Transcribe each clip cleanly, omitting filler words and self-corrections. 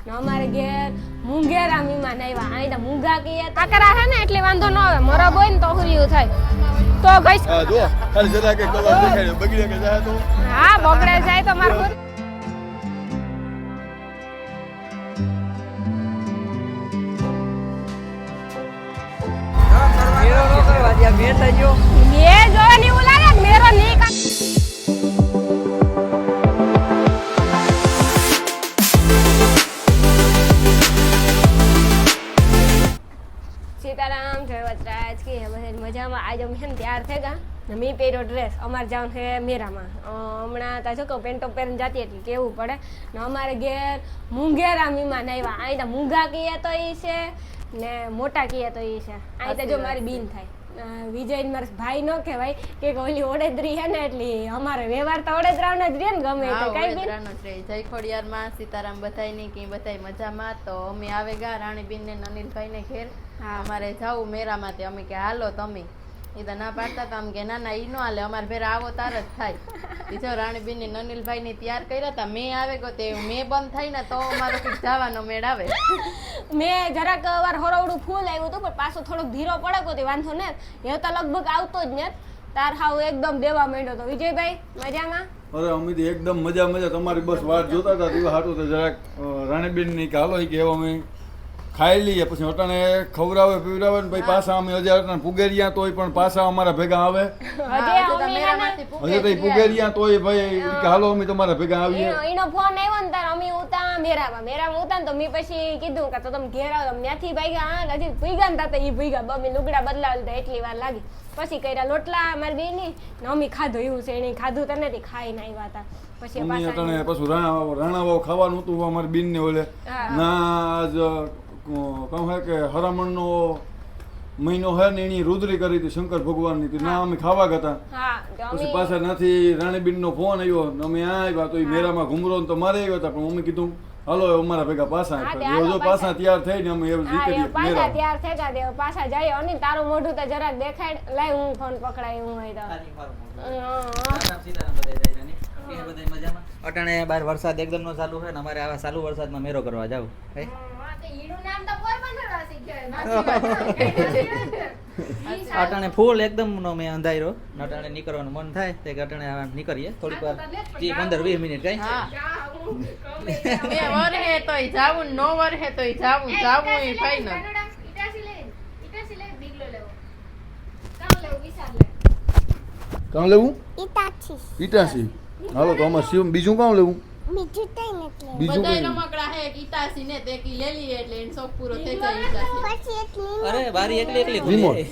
ને અમારે ઘેર મુંગેરા મીમાન આવ્યા. આઈડા મુંગા કીએ તાકરા હે ને એટલે વાંધો ન આવે. મરબ હોય ને તો હુરિયું થાય તો ગઈસ. હા જો ખાલી જરા કે કલર દેખાય બગડે કે જાય તો હા બગડે જાય તો મારું મે જોવાની એવું લાગે મેરો નહીં કા. સીતારામ જય વજરાજ કે મજામાં. આજ અમે છે ને તૈયાર થઈ ગયા. મેં પહેર્યો ડ્રેસ. અમારે જવાનું છે મેરામાં. હમણાં તા જો કહું પેન્ટો પહેરીને જતી એટલે કેવું પડે ને અમારે ઘેર મુંગેરા મીમાન આવ્યા. આઈડા મુંગા કીએ તો એ છે ને મોટા કીએ તો એ છે. અહીં તો જો મારી બીન થાય વિજય મારા ભાઈ નો કહેવાય કે ઓલી ઓડેદરી હે ને એટલે અમારે વ્યવહાર તો ઓડેદરાનો જ રહે ને ગમે તો કઈ બી જય ખોડિયારમાં સીતારામ બધાય ની કે બધાય મજામાં. તો અમે આવે ગા રાણીબીન ને અનિલભાઈ ને ઘેર અમારે જાવું મેરામાં. તે અમે કે હાલો તમે એ તો ના પાડતા હતા. આમ કે ના ના ઈ નો હાલે અમારે ભેર આવો તાર જ થાય. બીજો રાણીબીન ને અનિલભાઈ ને તૈયાર કર્યા હતા. મેં આવે ગયો તે મેં બંધ થાય ને તો અમારો કઈક જવાનો મેળ આવે. મેં જરાક વાર હરોવડું ફૂલ આવ્યું હતું પણ પાછો થોડોક ધીરો પડે તો વાંધો ને એ તો લગભગ આવતો જ ને તાર હાવ એકદમ દેવા માંડ્યો તો. વિજયભાઈ મજામાં? અરે અમે તો એકદમ મજા તમારી બસ વાત જોતા હતા. દીવા હાટું તો જરાક રાણીબેન ની કે હાલો કે અમે ખાઈ લઈએ પછી અટાણે ખવડાવે પીવડાવે ને પછી પાછા અમે હજાર પુગેરિયા તોય પણ પાછા અમારા ભેગા આવે. હજે તો પુગેરિયા તોય ભાઈ કે હાલો અમે તમારા ભેગા આવીએ. એનો ફોન આવ્યો ને તાર અમે ઉતા મેરામાં ઉતા ને તો મેં પછી કીધું કે તો તમે ઘેર આવો. ત્યાંથી ભાગ્યા હજી ભૂગ્યા ને તા એ ભૂગ્યા બમે લુગડા બદલાવતા એટલી વાર લાગી. પછી કર્યા લોટલા મારી બેની ને અમે ખાધું એવું છે એને ખાધું તને થી ખાઈને આવ્યા હતા. પછી પાછું રાણાવાવ ખાવાનું હતું અમારી બેન ને ઓલે ના આજ કહું હે કે હરામણનો મહિનો હે ને એની રુદ્રી કરી હતી શંકર ભગવાનની ના અમે ખાવા ગયા. પછી પાછા નથી રાણીબીન નો ફોન આવ્યો અમે આવ્યા તો એ મેરામાં ઘુમરો તો મારે આવ્યા હતા પણ અમે કીધું હાલો અમારા ભેગા પાછા પાછા તૈયાર થઈને અમે એવું નીકળીએ તૈયાર થઈ ગયા પાછા જઈએ. અને તારું મોઢું તો જરાક દેખાડ લાય હું ફોન પકડાય હું હોય તો અટાણે બાર વરસાદ એકદમ નો ચાલુ છે ને અમારે આવા ચાલુ વરસાદમાં મેરો કરવા જાવ. અટાણે ફૂલ એકદમ નો મેં અંધાર્યો અટાણે નીકળવાનું મન થાય તે અટાણે નીકળીએ થોડીક વાર 15-20 મિનિટ કઈ વરહે તોય જાવું નો વરહે તોય જાવું એ ફાઈનલ. કામ લેવું ઈટાસી. હાલો તો અમારે શિવ બીજું કામ લેવું બીજું બધા રમકડા હે ઈટાસી ને તે કી લેલી એટલે એનો શોખ પૂરો થઈ જાય ઈટાસી. અરે બારી એકલી ખુલી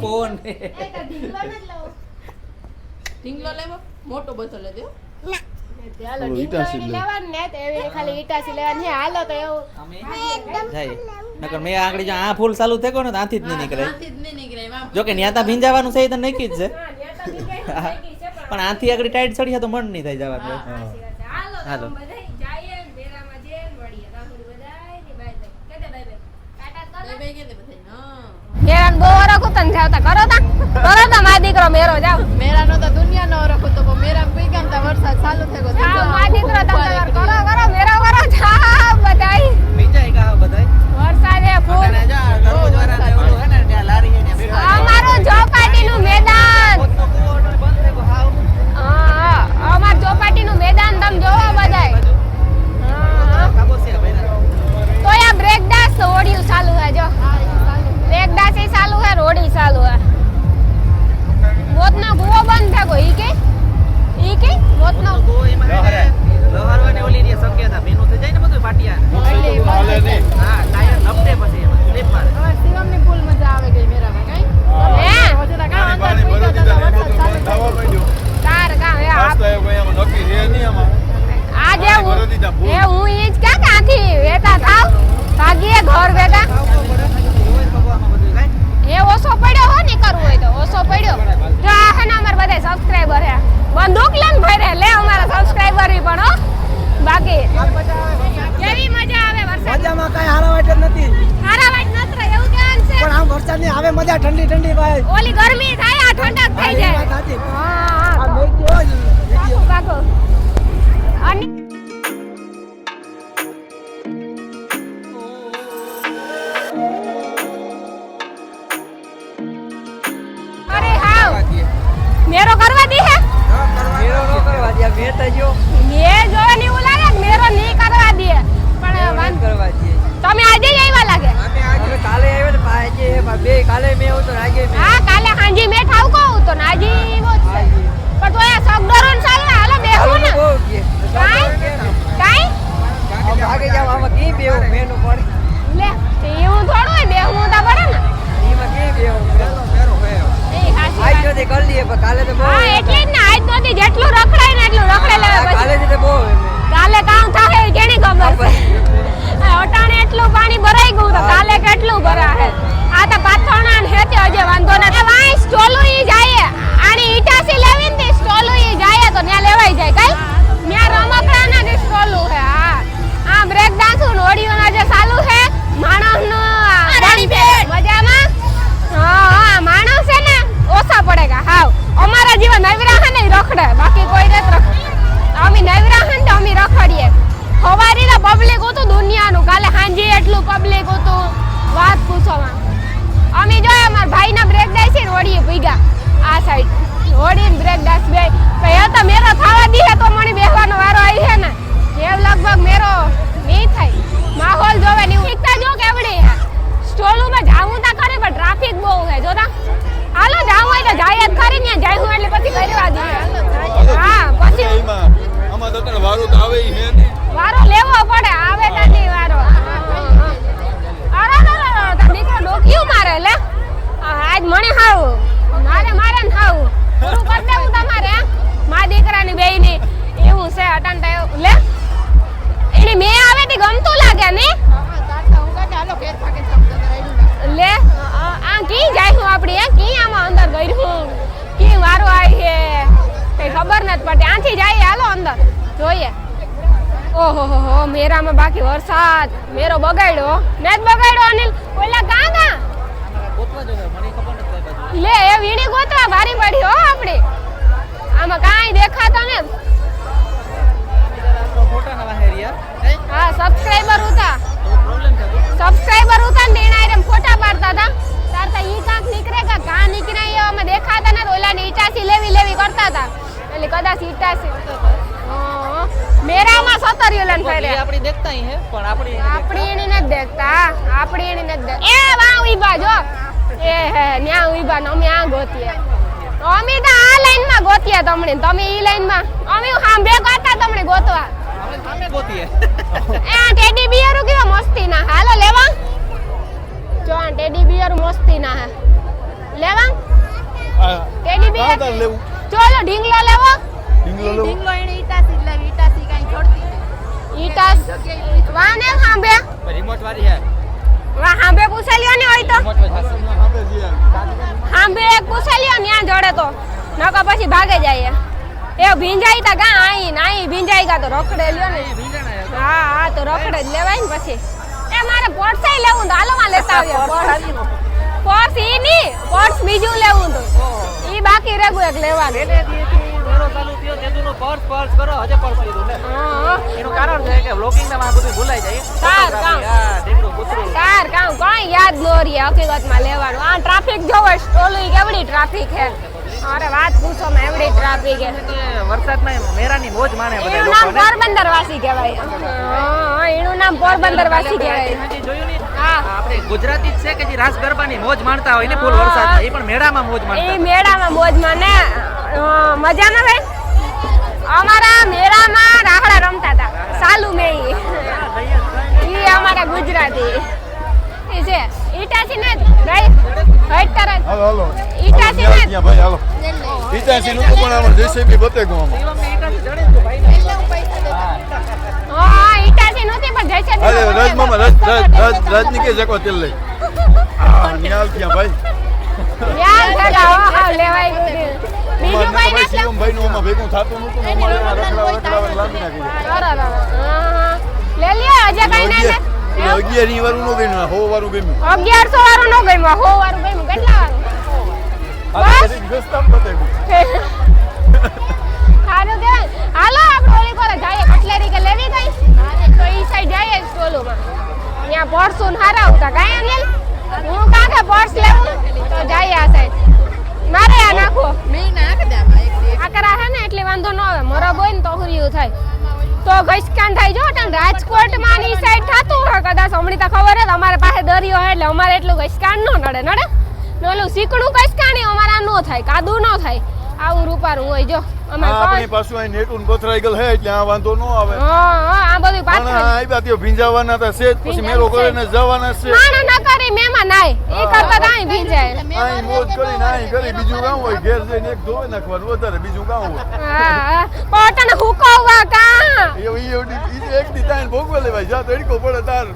પવન ઢીંગલો લેવો મોટો બધો લે દો. મેં આગળ આ ફૂલ ચાલુ થયો ને ત્યાંથી જ નહીં નીકળે. જોકે ન્યા ભીંજાવાનું છે એ તો નક્કી જ છે પણ આથી આગળ ટાઈટ ચડી તો મન નહીં થાય જવાનું. હાલો મેરા બહુ રખો તન જાવતા કરો તા મા દીકરો મેરો જાવ. મેરા નો તો દુનિયા નો રખો તો મેરા કોઈ કામ તા વરસાદ ચાલુ થયો તો મા દીકરો તન કરો મેરો કરો જાવ બધાય બીજા કા બધાય વરસાદે ફૂલ અમારું ચોપાટીનું મેદાન અમાર ચોપાટીનું મેદાન તમે જોવો બધાય. તો આ બ્રેક ડાન્સ તો ઓડિયું ચાલુ હે જો બ્રેક ડાન્સ એ ચાલુ હે રોડી ચાલુ હે. મોતનો કૂવો બંધ થયો ઈ કે મોતનો લહરવાને ઓલી ની શક્યતા ભીનું થઈ જાય ને બધું પાટિયા હા ટાયર નપટે પછી એમાં સ્લીપ મારે. હવે શિવમની ફૂલ મજા આવે ગઈ મેરામાં કઈ હે વજરા કા અંદર પૂઈ ગયો તો વરસાદ ચાલુ તાર કા હે નક્કી હે નહીં આમાં આ જે હું ઈ જ કાથી વેતા થાવ ભાગીએ ઘર વેતા એ ઓછો પડ્યો હો ને કરવું હોય તો ઓછો પડ્યો જો આ હે ને અમાર બધા સબસ્ક્રાઇબર હે બંદૂક લઈને ભરે લે અમારા સબસ્ક્રાઇબર ઈ પણ હો બાકી કેવી મજા આવે વરસાદ મજામાં કઈ હારાવાટ જ નથી એવું કેમ છે પણ આમ વરસાદની આવે મજા ઠંડી ભાઈ ઓલી ગરમી થાય આ ઠંડક થઈ જાય આ મેઘ જેવો પાકો અને લેતા જો મેં જોવાની એવું લાગે કે મેરો નહીં કરવા દે પણ વાંધો- કરવા દે તમે આજે જ આવ્યા લાગે અમે આજે કાલે આવ્યો ને આજે બે કાલે મેં હતો ને આજે મેં હા કાલે હાંજી મેં ઠાવકો તો ને આજે એવો જ છે પણ તો એ સગડરો ને ચાલે હાલો બેહું ને બહુ કે કાઈ ભાગે જાવ આમાં કી બેવું મેનું પડી લે એવું થોડું હોય બેહું તો પડે ને એમાં કી બેવું મેરો હોય એ હાસી આજ વાત. જોતે કરી લઈએ પણ કાલે તો બહુ હા એટલે જ ને આજ નોતી જેટલું રખડાય ને એટલું રખડે લેવે કાલે પછી જોતે બહુ કાલે કામ થાય એ કેની ખબર છે અટાણે એટલું પાણી ભરાઈ ગયું તો કાલે કેટલું ભરાશે આ તો પાથરણા ને હેતે હજે વાંધો નથી વાય સ્ટોલું ઈ જાય આની ઈટાસી લેવી ને સ્ટોલું ઈ જાય તો ન્યા લેવાઈ જાય કઈ ન્યા રમકડાના જે સ્ટોલું હે હા આ બ્રેક ડાન્સ ઓડિયોના જે ચાલુ હે માણસનો મજામાં હા માણસ છે ને ઓછા પડેગા હાવ અમારા જીવન નવરા હે ને ઈ રખડે બાકી કોઈ નથી રખડે અમે નવરા હે ને તો અમે રખડીએ સવારે તો પબ્લિક હતું દુનિયાનું કાલે સાંજે એટલું પબ્લિક હતું વાત પૂછોમાં અમે જોયા અમારા ભાઈના બ્રેક ડાન્સ છે ને ઓડીએ ભીગા આ સાઈડ ઓડીને બ્રેક ડાન્સ બે એ તો મેરો થવા દીધે તો મને બેસવાનો વારો આવી છે ને એ લગભગ મેરો નહીં થાય માહોલ જોવે ને શીખતા જો કેવડી હે સ્ટોલુમાં જાવું તા ખરે પણ ટ્રાફિક બહુ હે જોતા હાલો જાવું હોય તો જાય જ ખરી ને જાય હું એટલે પછી કરવા દઈએ હા પછી એમાં આમાં તો તને વારું તો આવે ઈ હે નહીં. વારો લેવો પડે આવે તાની વારો અરે તા દીકરો ડોક્યું મારે લે આજ મને હાવ મારે ને હાવ પૂરું કરી દેવું તમારે મા દીકરાની બેયની એવું છે અટાંટા એવું લે એની મે આવે તે ગમતું લાગે ને લે આ કી જાય હું આપડી હે કી આમાં અંદર ગઈ હું કી વારો આવી હે કઈ ખબર નથી પડતી આથી જાય હાલો અંદર જોઈએ ઓહો હો મેરામાં બાકી વરસાદ મેરો બગાડ્યો ને જ બગાડ્યો અનિલ ઓલા કાં ગોતવા જો મને ખબર નથી કઈ બાજુ લે એ વીણી ગોતવા ભારી પડી હો આપડી આમાં કાંઈ દેખાતો ને આપણો ફોટા નવા હેરિયા હા સબસ્ક્રાઇબર હતા પ્રોબ્લેમ થતો સબસ્ક્રાઇબર હતા ને એના આરે ફોટા પાડતા હતા તારતા ઈ કાંક નીકળે કાં નીકળે એ અમે દેખાતા ને ઓલાની ઈટાસી લેવી કરતા હતા એટલે કદાચ ઈટાસી મેરામાં સતરિયો લન ફર્યા આપણી દેખતા હી હે પણ આપણી એની નથી દેખતા આપણી એની નથી દેખતા એ વાં ઉઈબા જો એ હે ન્યા ઉઈબા ને અમે આ ગોતીએ અમે તો આ લાઈનમાં ગોતીએ તમને તમે ઈ લાઈનમાં અમે હાંભે ગાતા તમને ગોતવા સામે ગોતીએ એ આ ટેડી બિયર કેવા મસ્તી ના હાલો લેવા જો આ ટેડી બિયર મસ્તી ના હે લેવા આ ટેડી બિયર તાર લેવું ચોલો ઢીંગલો લેવો ઢીંગલો લેવું ઢીંગલો એને ઈટાસી જ લાવી ઈટાસી કાંઈ છોડતી નહીં. ઈટાસ વાને હાંભે રિમોટ વાળી હે વા હાંભે પૂછેલ્યો ને હોય તો રિમોટ વાળી હશે આપણે જીયા હાંભે એક પૂછેલ્યો ન્યા જોડે તો નકો પછી ભાગે જાય એ ભીંજાઈ તા ગા આઈ ભીંજાઈ ગા તો રખડે લ્યો ને હા હા તો રખડે જ લેવાય ને પછી એ મારે પોર્ટ્સ લેવું તો હાલો માં લેતા આવ્યો પોર્ટ્સ ઈ ની પોર્ટ્સ બીજું લેવું તો ઈ બાકી રેગુ એક લેવાનું મેરો ચાલુ થયો તેદુનો પર્સ કરો હજે પર્સ લીધું ને હા એનું કારણ છે કે બ્લોગિંગ માં આ બધું ભૂલાઈ જાય સાર કામ આ ઢીકડું કૂતરું કાર કામ કોઈ યાદ નો રહે હકીકતમાં લેવાનું આ ટ્રાફિક જોવો ઓલી કેવડી ટ્રાફિક હે અરે વાત પૂછો માં એવડી ટ્રાફિક હે વરસાદમાં મેરાની મોજ માણે બધા એનું નામ લોકો પોરબંદર વાસી કહેવાય હા એનું નામ પોરબંદર વાસી કહેવાય જોયું ને હા આપણે ગુજરાતી જ છે કે જે રાસ ગરબાની મોજ માણતા હોય ને ફૂલ વરસાદમાં એ પણ મેળામાં મોજ એ માણતા મેળામાં મોજમાં ને મજા ના ભાઈ અમારા મેળામાં રાહડા રમતા હતા સાલુ મે ઈ અમારા ગુજરાતી ઈ છે ઈટાસી ને રાઈટ તરત હાલો હાલો ઈટાસી હાલો, ને ત્યાં ભાઈ હાલો ઈટાસી નું તો પણ આમાં જેસીબી બતે ગયો આમાં હા ઈટાસી નહોતી પણ જયસે અરે રાજ મામા રાજની કે જકો તેલ લઈ આ ન્યાલ ક્યાં ભાઈ યાર કાકા હા લેવાય ગયું બીજું કોઈ નથી શિવમ ભાઈ નું આમાં ભેગું થતું નતું ને અમારે એમાં રખડા લાંબી નાખી લે લ્યો અજે કઈ નહીં 11 ની વારું નો ગયું 100 વારું ગયું 1100 વાળું ન ગયું 100 વાળું ગયું કેટલા વાળું આ તો રસ્તા બતે સારું કેવાય હાલો આપણે ઓલી કોરે જઈએ કટલેરી કે લેવી ગઈ તો ઈ સાઈડ જઈએ સ્ટોલુમાં ત્યાં પર્સુન હારા આવતા કાંઈ અનિલ હું કાકે પર્સ લેવું તો જઈએ આ સાઈડ મારે આ નાખો મેં નાખ દે આમાં એક આ કાકરા હે ને એટલે વાંધો ન આવે મરબ હોય ને તો હુરિયું થાય તો ઘસકાન થાય જો અટણ રાજકોટમાં ની સાઈડ થાતું હોય કદાચ હમણી તો ખબર હે અમારે પાસે દરિયો હે એટલે અમારે એટલું ઘસકાન ન નડે ને ઓલું સીકણું ઘસકાણી અમારા નો થાય કાદુ ન થાય આવું રૂપારું હોય જો આપણી પાછું અહીં નેટુન પથરાઈ ગયેલ હે એટલે આ વાંધો ન આવે આ બધું પણ આયબા ત્યો ભીંજાવાના હતા છે પછી મેરો કરીને જવાના છે ના ન કરી મેમાં નાય એ કરતા તાઈ ભીંજાય અહીં મોજ કરીને અહીં કરી બીજું કામ હોય ઘેર જઈને એક ધોઈ નાખવાનું વધારે બીજું કામ હોય હા પોતાને હુકવવા કા એ એક દી તાઈને ભોગવે લેવાય જા તડકો પડે તાર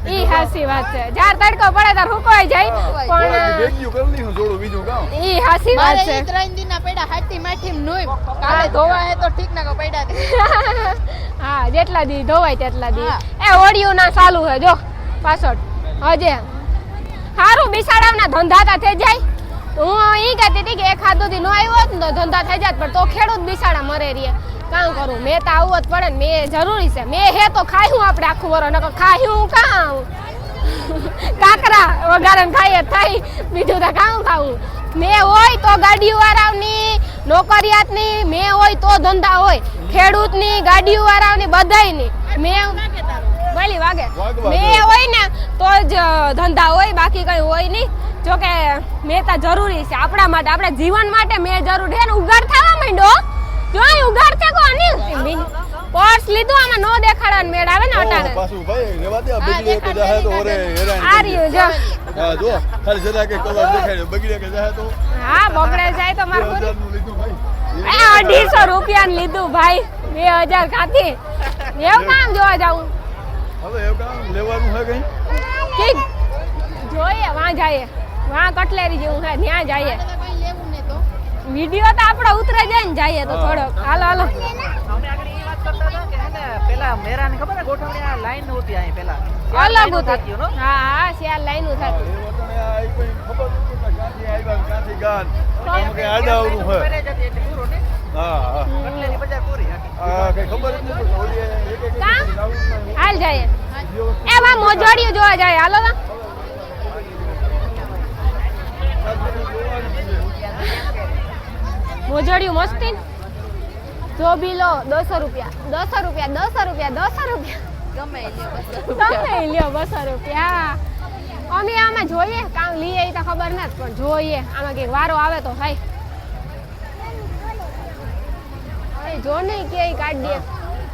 ઈ હાસી વાત છે જાર તડકો પડે તાર હુકવાઈ જાય પણ ભેગ્યું કરી લીધું જોડું બીજું કામ ઈ હાસી વાત મારે છે ઈ 3 દિનના પૈડા હાથી માઠી નોય કાલે ધોવા હે તો ઠીક ના કો પૈડા દે હા જેટલા દી ધોવાય તેટલા દી એ ઓડિયું ના ચાલુ હે જો પાછળ હજે હારું બિસાડાવના ધંધા તા થઈ જાય હું ઈ કહેતી હતી કે એક હાથ દી નો આવ્યો હોત ને તો ધંધા થઈ જાત પણ તો ખેડૂત બિસાડા મરે રીએ કામ કરું મેં તો આવવું જ પડે ને મેં જરૂરી છે મેં હે તો ખાયું આપણે આખું વરો નકર ખાયું કામ કાકરા વગારે ખાઈએ થાય બીજું તો કામ ખાવું મેં હોય તો ગાડીઓ વાળાની નોકરિયાતની મેં હોય તો ધંધા હોય ખેડૂતની ગાડીઓ વાળાની બધાયની મેં ભલી વાગે મેં હોય ને તો જ ધંધા હોય બાકી કઈ હોય નહીં જોકે મેં તો જરૂરી છે આપણા માટે આપણા જીવન માટે મેં જરૂર છે ને ઉગાડ થવા માંડ્યો જો ઉગાડ છે કો અનિલ પર્સ લીધું આમાં નો દેખાડવાનું મેળ આવે ને અટાણે પાછું ભાઈ રેવા દે બગડી કે જાહે તો ઓરે હેરાન આ રહ્યું જો હા જો ખાલી જરા કે કલર દેખાય બગડી કે જાહે તો હા બગડે જાય તો મારું 2000 નું લીધું ભાઈ એ 250 રૂપિયા લીધું ભાઈ 2000 ખાતી એવું કામ જોવા જાવું હવે એવું કામ લેવાનું હે કઈ ઠીક જોઈએ વાં જાય વાં કટલેરી જેવું હે ત્યાં જઈએ કોઈ લેવું ને તો વિડિયો તો આપણો ઉતરે જાય ને જઈએ તો થોડોક હાલો હાલો અમે આગળ એ વાત કરતા હતા કે હે ને પેલા મેરાની ખબર હે ગોઠવણી આ લાઈન નહોતી અહીં પેલા અલગ હતું હા હા શેર લાઈન થતી એ વતને આ કોઈ ખબર નહોતું કે ગાંધી આવ્યા ગાંધી ગાન એમ કે આડાવરું હે એટલે પૂરો ને હા હા કટલેરી બજાર પૂરી આ કઈ ખબર જ નહોતું ઓલી એક કાં? હાલ જઈએ એ વા મોજોડિયું જોવા જાય હાલો ના મોજોડિયું મસ્તી જો બી લો 200 રૂપિયા 200 રૂપિયા 200 રૂપિયા 200 રૂપિયા ગમે એ લ્યો બસ તમે લ્યો 200 રૂપિયા અમે આમાં જોઈએ કામ લઈએ એ તો ખબર નથી પણ જોઈએ આમાં કઈક વારો આવે તો થાય અરે જો નહીં કે કાઢ દે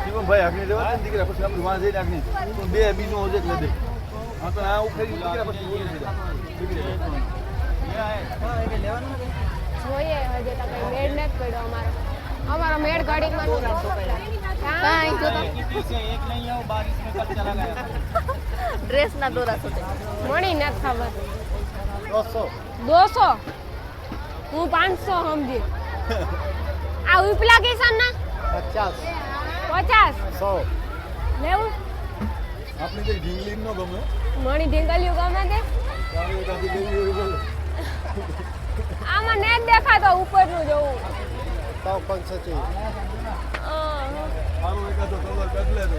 શિવમ ભાઈ આગળ રેવા દે દીકરા પછી આપણે વાં જઈને આગળ તો બે બીનો હોજે લે દે હા તો આ ઉખેરી દીકરા પછી ઓલી જોઈએ હજે તો કઈ મેળ નથી પડ્યો અમારો મેળ ગાડીમાં કાંઈ જો ડ્રેસ ના દોરા સુતે મણી નથી ખબર 200 હું 500 સમજી આ ઉપલા કિશન ના 50 100 લેવું આપણે જે ઢીંગલી નો ગમે મણી ઢીંગલિયું ગમે તે તારે કાથી ગઈ હોય આમાં નેટ દેખાતો ઉપરનું જોવું સારું એકાદો કલર બદલે તો